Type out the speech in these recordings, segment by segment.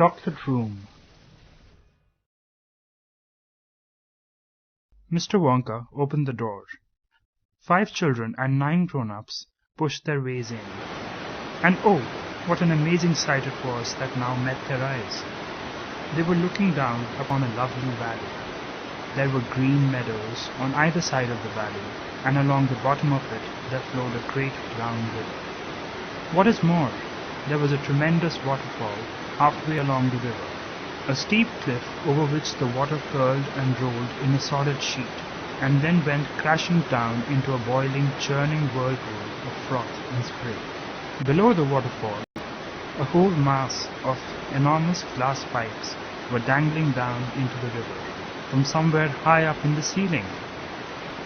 chocolate room. Mr. Wonka opened the door. 5 children and 9 grown-ups pushed their ways in. And oh, what an amazing sight it was that now met their eyes. They were looking down upon a lovely valley. There were green meadows on either side of the valley, and along the bottom of it there flowed a great brown river. What is more, there was a tremendous waterfall halfway along the river, a steep cliff over which the water curled and rolled in a solid sheet, and then went crashing down into a boiling, churning whirlpool of froth and spray. Below the waterfall, a whole mass of enormous glass pipes were dangling down into the river from somewhere high up in the ceiling.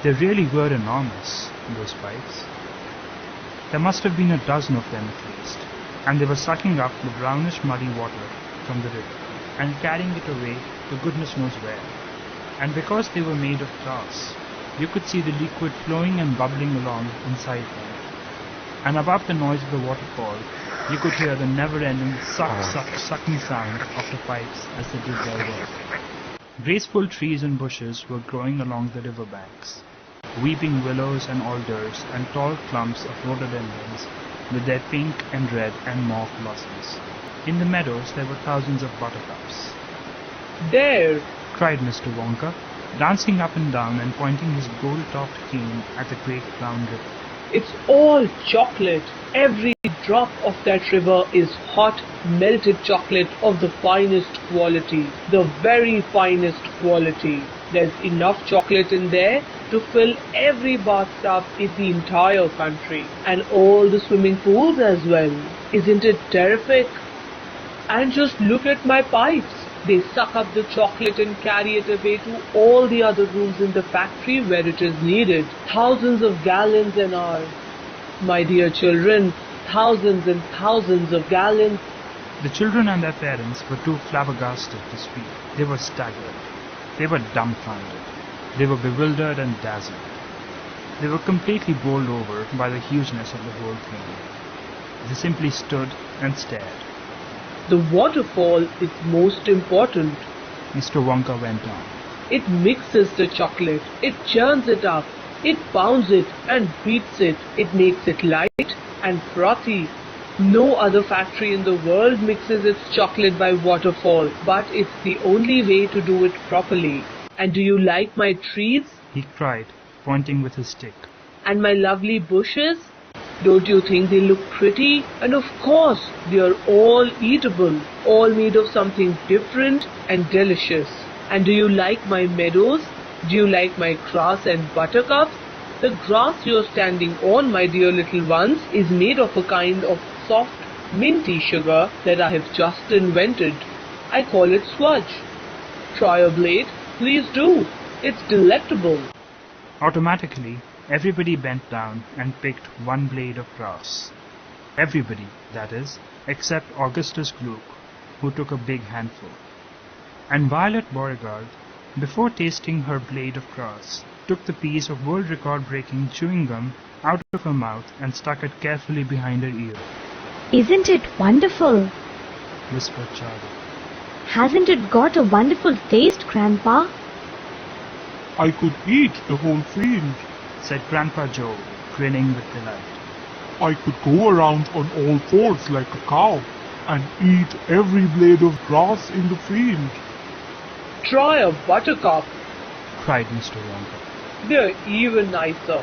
They really were enormous, those pipes. There must have been a dozen of them at least, and they were sucking up the brownish muddy water from the river and carrying it away to goodness knows where. And because they were made of glass, you could see the liquid flowing and bubbling along inside them. And above the noise of the waterfall, you could hear the never-ending sucking sound of the pipes as they did their work. Graceful trees and bushes were growing along the river banks, weeping willows and alders and tall clumps of rhododendrons with their pink and red and mauve blossoms. In the meadows there were thousands of buttercups. "There!" cried Mr. Wonka, dancing up and down and pointing his gold-topped cane at the great brown river. "It's all chocolate. Every drop of that river is hot, melted chocolate of the finest quality, the very finest quality. There's enough chocolate in there to fill every bathtub in the entire country, and all the swimming pools as well. Isn't it terrific? And just look at my pipes. They suck up the chocolate and carry it away to all the other rooms in the factory where it is needed. Thousands of gallons an hour. My dear children, thousands and thousands of gallons." The children and their parents were too flabbergasted to speak. They were staggered. They were dumbfounded. They were bewildered and dazzled. They were completely bowled over by the hugeness of the whole thing. They simply stood and stared. "The waterfall is most important," Mr. Wonka went on. "It mixes the chocolate, it churns it up, it pounds it and beats it, it makes it light and frothy. No other factory in the world mixes its chocolate by waterfall, but it's the only way to do it properly. And do you like my trees?" He cried, pointing with his stick. "And my lovely bushes? Don't you think they look pretty? And of course, they are all eatable, all made of something different and delicious. And do you like my meadows? Do you like my grass and buttercups? The grass you're standing on, my dear little ones, is made of a kind of soft, minty sugar that I have just invented. I call it sludge. Try a blade, please do. It's delectable." Automatically, everybody bent down and picked one blade of grass. Everybody, that is, except Augustus Gloop, who took a big handful. And Violet Beauregard, before tasting her blade of grass, took the piece of world record-breaking chewing gum out of her mouth and stuck it carefully behind her ear. "Isn't it wonderful?" whispered Charlie. "Hasn't it got a wonderful taste, Grandpa?" "I could eat the whole field," said Grandpa Joe, grinning with delight. "I could go around on all fours like a cow and eat every blade of grass in the field." "Try a buttercup. cried Mr. Wonka. They're even nicer."